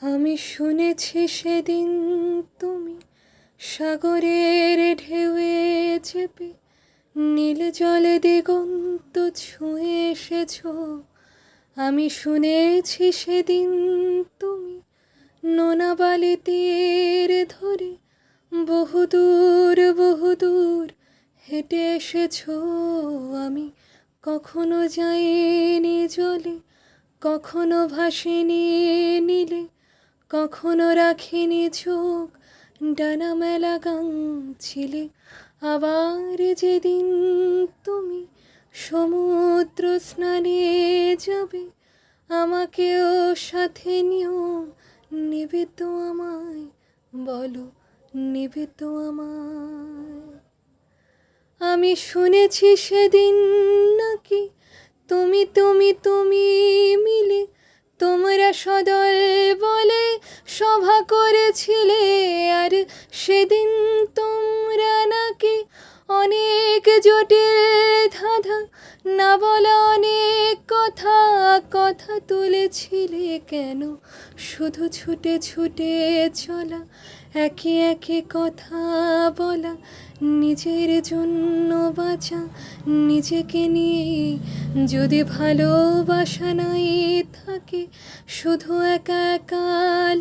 আমি শুনেছি সেদিন তুমি সাগরের ঢেউয়ে চেপে নীল জলে দিগন্ত ছুঁয়ে এসেছ। আমি শুনেছি সেদিন তুমি নোনা বালি তীর ধরে বহুদূর বহুদূর হেঁটে এসেছ। আমি কখনো যাইনি জলে, কখনো ভাসিনি নীলে, কখনো রাখিনি চোখ ডানা মেলা গাং ছিলে। আবার যেদিন তুমি সমুদ্র স্নানে যাবে, আমাকেও সাথে নিও, নেবে তো আমায়, বলো নেবে তো আমায়। আমি শুনেছি সেদিন নাকি তুমি তুমি তুমি মিলে তোমরা সদল বলে সভা করেছিলে, আর সেদিন তোমরা নাকি অনেক জটিল ধাঁধা না বলা অনেক কথা কথা তুলেছিলে। কেন শুধু ছুটে ছুটে চলা, একে একে কথা বলা, নিজের জন্য বাঁচা, নিজেকে নিয়ে যদি ভালোবাসা নাই থাকে, শুধু একা একা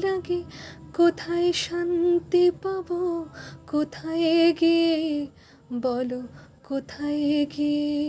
লাগে। কোথায় শান্তি পাবো, কোথায় গিয়ে, বলো কোথায় গিয়ে।